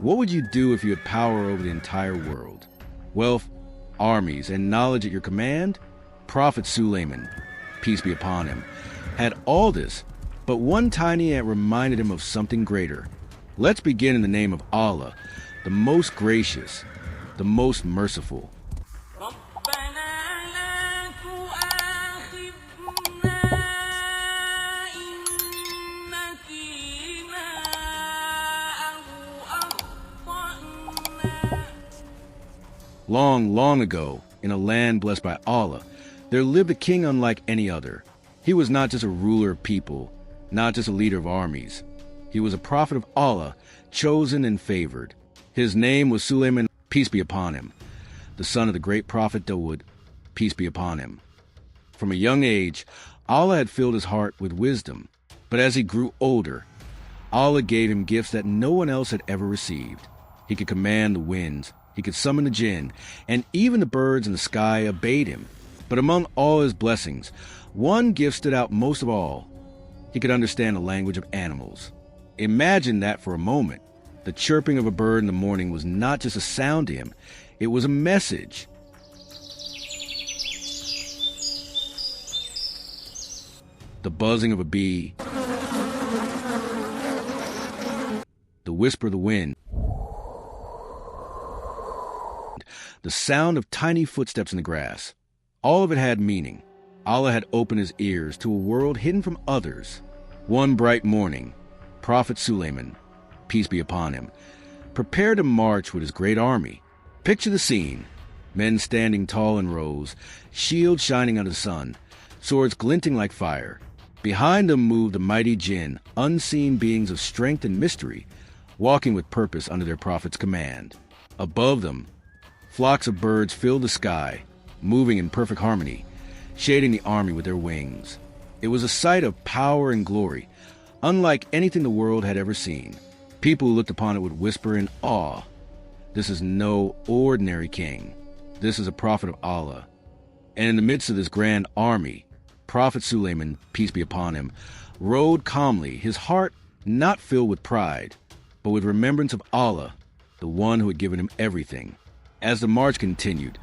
What would you do if you had power over the entire world? Wealth, armies, and knowledge at your command? Prophet Sulaiman, peace be upon him, had all this, but one tiny ant reminded him of something greater. Let's begin in the name of Allah, the most gracious, the most merciful. Long, long ago, in a land blessed by Allah, there lived a king unlike any other. He was not just a ruler of people, not just a leader of armies. He was a prophet of Allah, chosen and favored. His name was Sulaiman, peace be upon him, the son of the great prophet Dawood, peace be upon him. From a young age, Allah had filled his heart with wisdom, but as he grew older, Allah gave him gifts that no one else had ever received. He could command the winds, he could summon the Jinn, and even the birds in the sky obeyed him. But among all his blessings, one gift stood out most of all. He could understand the language of animals. Imagine that for a moment. The chirping of a bird in the morning was not just a sound to him, it was a message. The buzzing of a bee, the whisper of the wind, the sound of tiny footsteps in the grass. All of it had meaning. Allah had opened his ears to a world hidden from others. One bright morning, Prophet Sulaiman, peace be upon him, prepared to march with his great army. Picture the scene. Men standing tall in rows, shields shining under the sun, swords glinting like fire. Behind them moved the mighty Jinn, unseen beings of strength and mystery, walking with purpose under their prophet's command. Above them, flocks of birds filled the sky, moving in perfect harmony, shading the army with their wings. It was a sight of power and glory, unlike anything the world had ever seen. People who looked upon it would whisper in awe, "This is no ordinary king. This is a prophet of Allah." And in the midst of this grand army, Prophet Sulaiman, peace be upon him, rode calmly, his heart not filled with pride, but with remembrance of Allah, the one who had given him everything. As the march continued,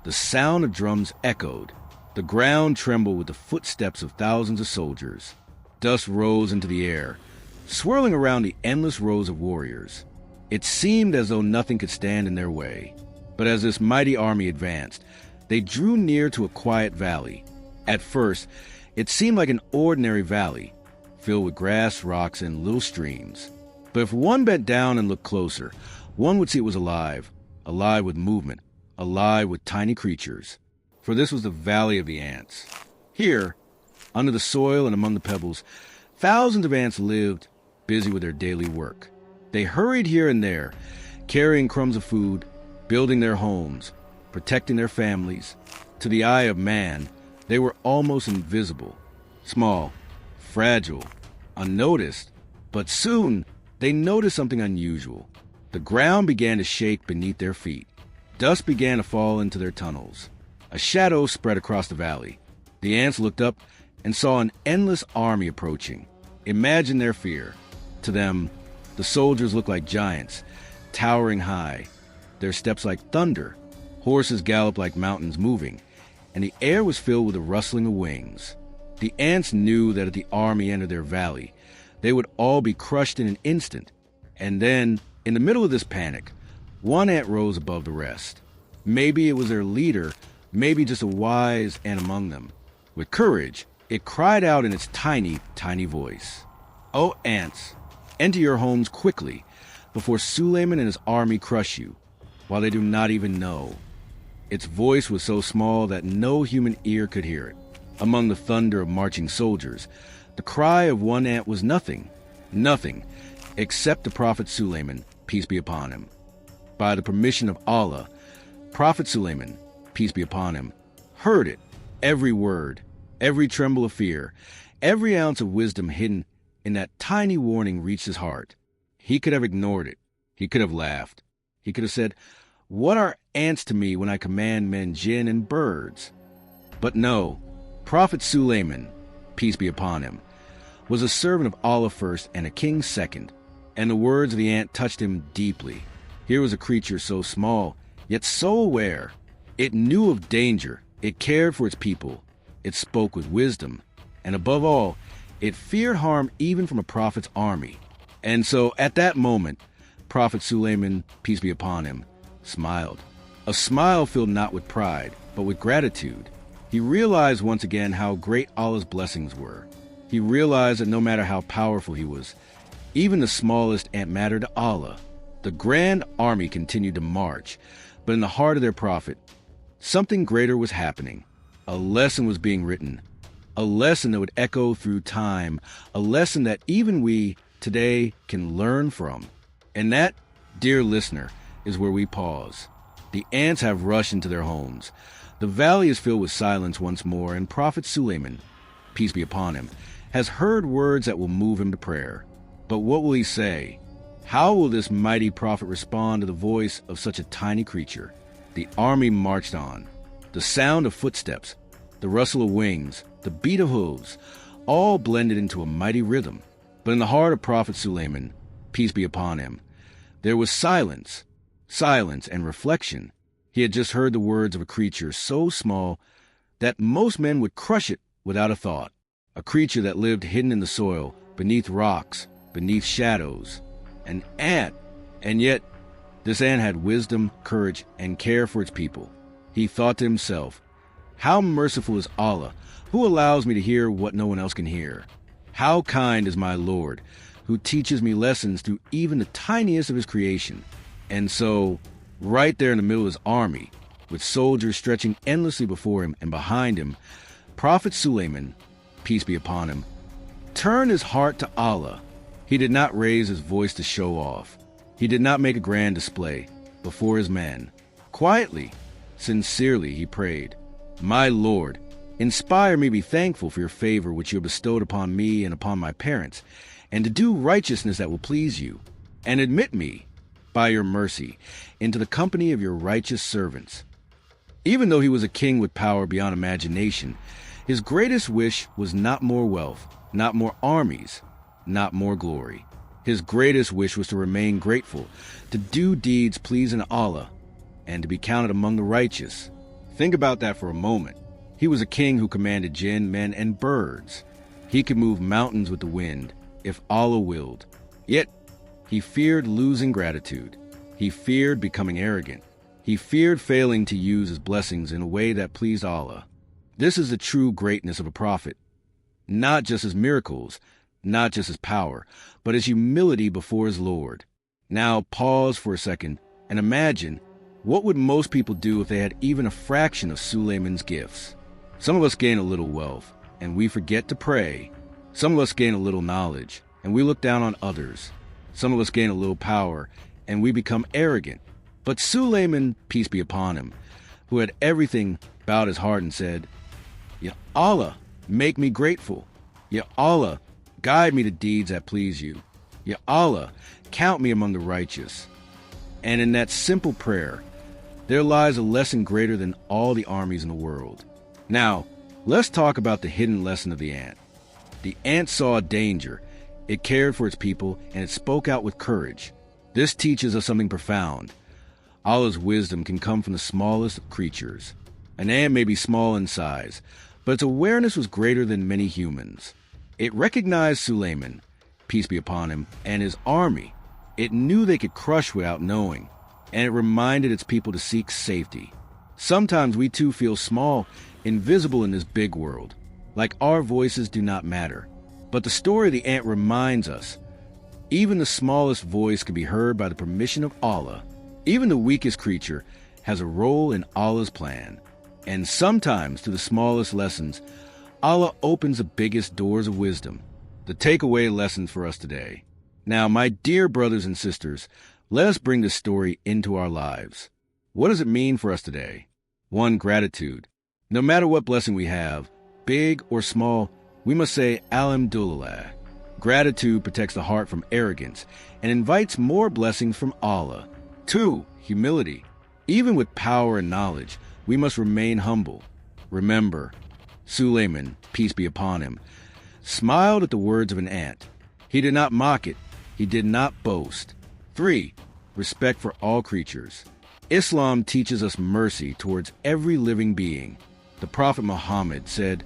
the sound of drums echoed. The ground trembled with the footsteps of thousands of soldiers. Dust rose into the air, swirling around the endless rows of warriors. It seemed as though nothing could stand in their way. But as this mighty army advanced, they drew near to a quiet valley. At first, it seemed like an ordinary valley, filled with grass, rocks, and little streams. But if one bent down and looked closer, one would see it was alive with movement, alive with tiny creatures. For this was the Valley of the Ants. Here, under the soil and among the pebbles, thousands of ants lived, busy with their daily work. They hurried here and there, carrying crumbs of food, building their homes, protecting their families. To the eye of man, they were almost invisible, small, fragile, unnoticed. But soon, they noticed something unusual. The ground began to shake beneath their feet. Dust began to fall into their tunnels. A shadow spread across the valley. The ants looked up and saw an endless army approaching. Imagine their fear. To them, the soldiers looked like giants, towering high, their steps like thunder. Horses galloped like mountains moving, and the air was filled with the rustling of wings. The ants knew that if the army entered their valley, they would all be crushed in an instant. And then, in the middle of this panic, one ant rose above the rest. Maybe it was their leader, maybe just a wise ant among them. With courage, it cried out in its tiny, tiny voice, "O ants, enter your homes quickly, before Sulaiman and his army crush you, while they do not even know." Its voice was so small that no human ear could hear it. Among the thunder of marching soldiers, the cry of one ant was nothing, except the Prophet Sulaiman, peace be upon him. By the permission of Allah, Prophet Sulaiman, peace be upon him, heard it, every word, every tremble of fear, every ounce of wisdom hidden in that tiny warning reached his heart. He could have ignored it. He could have laughed. He could have said, "What are ants to me when I command men, jinn, and birds?" But no, Prophet Sulaiman, peace be upon him, was a servant of Allah first and a king second. And the words of the ant touched him deeply. Here was a creature so small, yet so aware. It knew of danger. It cared for its people. It spoke with wisdom. And above all, it feared harm even from a prophet's army. And so at that moment, Prophet Sulaiman, peace be upon him, smiled. A smile filled not with pride, but with gratitude. He realized once again how great Allah's blessings were. He realized that no matter how powerful he was, even the smallest ant mattered to Allah. The grand army continued to march, but in the heart of their prophet, something greater was happening. A lesson was being written, a lesson that would echo through time, a lesson that even we today can learn from. And that, dear listener, is where we pause. The ants have rushed into their homes. The valley is filled with silence once more, and Prophet Sulaiman, peace be upon him, has heard words that will move him to prayer. But what will he say? How will this mighty prophet respond to the voice of such a tiny creature? The army marched on. The sound of footsteps, the rustle of wings, the beat of hooves, all blended into a mighty rhythm. But in the heart of Prophet Sulaiman, peace be upon him, there was silence and reflection. He had just heard the words of a creature so small that most men would crush it without a thought. A creature that lived hidden in the soil, beneath rocks, beneath shadows. An ant. And yet, this ant had wisdom, courage, and care for its people. He thought to himself, how merciful is Allah, who allows me to hear what no one else can hear. How kind is my Lord, who teaches me lessons through even the tiniest of his creation. And so, right there in the middle of his army, with soldiers stretching endlessly before him and behind him, Prophet Sulaiman, peace be upon him, turned his heart to Allah. He did not raise his voice to show off. He did not make a grand display before his men. Quietly, sincerely, he prayed, my Lord, inspire me to be thankful for your favor which you have bestowed upon me and upon my parents, and to do righteousness that will please you, and admit me, by your mercy, into the company of your righteous servants. Even though he was a king with power beyond imagination, his greatest wish was not more wealth, not more armies, not more glory. His greatest wish was to remain grateful, to do deeds pleasing to Allah, and to be counted among the righteous. Think about that for a moment. He was a king who commanded jinn, men, and birds. He could move mountains with the wind, if Allah willed. Yet, he feared losing gratitude. He feared becoming arrogant. He feared failing to use his blessings in a way that pleased Allah. This is the true greatness of a prophet. Not just his miracles, not just his power, but his humility before his Lord. Now pause for a second and imagine, what would most people do if they had even a fraction of Sulaiman's gifts? Some of us gain a little wealth, and we forget to pray. Some of us gain a little knowledge, and we look down on others. Some of us gain a little power, and we become arrogant. But Sulaiman, peace be upon him, who had everything, bowed his heart and said, Ya Allah, make me grateful. Ya Allah, guide me to deeds that please you. Ya Allah, count me among the righteous. And in that simple prayer, there lies a lesson greater than all the armies in the world. Now, let's talk about the hidden lesson of the ant. The ant saw danger. It cared for its people, and it spoke out with courage. This teaches us something profound. Allah's wisdom can come from the smallest of creatures. An ant may be small in size, but its awareness was greater than many humans. It recognized Sulaiman, peace be upon him, and his army. It knew they could crush without knowing, and it reminded its people to seek safety. Sometimes we too feel small, invisible in this big world, like our voices do not matter. But the story of the ant reminds us, even the smallest voice can be heard by the permission of Allah. Even the weakest creature has a role in Allah's plan. And sometimes, through the smallest lessons, Allah opens the biggest doors of wisdom. The takeaway lessons for us today. Now, my dear brothers and sisters, let us bring this story into our lives. What does it mean for us today? 1. Gratitude. No matter what blessing we have, big or small, we must say Alhamdulillah. Gratitude protects the heart from arrogance and invites more blessings from Allah. 2. Humility. Even with power and knowledge, we must remain humble. Remember, Sulaiman, peace be upon him, smiled at the words of an ant. He did not mock it. He did not boast. 3. Respect for all creatures. Islam teaches us mercy towards every living being. The Prophet Muhammad said,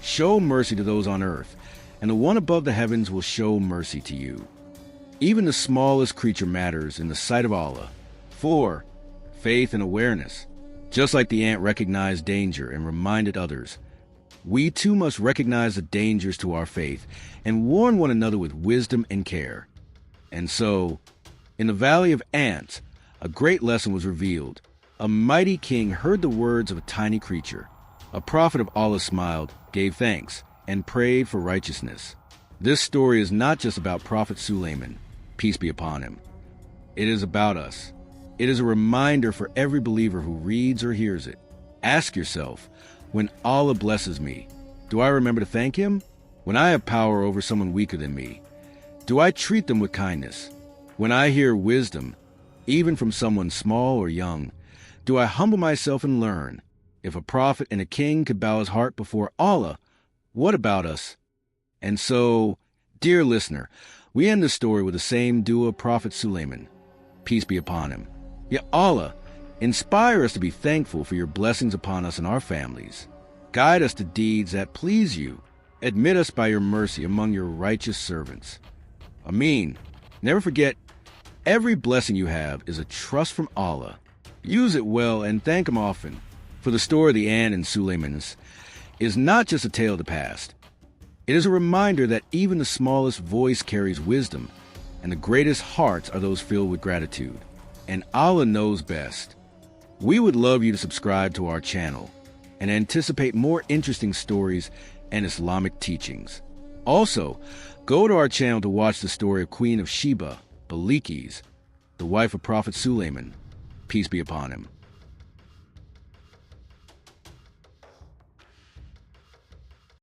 "Show mercy to those on earth, and the one above the heavens will show mercy to you." Even the smallest creature matters in the sight of Allah. 4. Faith and awareness. Just like the ant recognized danger and reminded others, we too must recognize the dangers to our faith and warn one another with wisdom and care. And so, in the Valley of Ants, a great lesson was revealed. A mighty king heard the words of a tiny creature. A prophet of Allah smiled, gave thanks, and prayed for righteousness. This story is not just about Prophet Sulaiman, peace be upon him. It is about us. It is a reminder for every believer who reads or hears it. Ask yourself, when Allah blesses me, do I remember to thank Him? When I have power over someone weaker than me, do I treat them with kindness? When I hear wisdom, even from someone small or young, do I humble myself and learn? If a prophet and a king could bow his heart before Allah, what about us? And so, dear listener, we end the story with the same dua of Prophet Sulaiman, peace be upon him. Ya Allah, inspire us to be thankful for your blessings upon us and our families. Guide us to deeds that please you. Admit us by your mercy among your righteous servants. Ameen. Never forget, every blessing you have is a trust from Allah. Use it well and thank Him often. For the story of the ant and Sulaiman's is not just a tale of the past. It is a reminder that even the smallest voice carries wisdom, and the greatest hearts are those filled with gratitude. And Allah knows best. We would love you to subscribe to our channel and anticipate more interesting stories and Islamic teachings. Also, go to our channel to watch the story of Queen of Sheba, Balqis, the wife of Prophet Sulaiman, peace be upon him.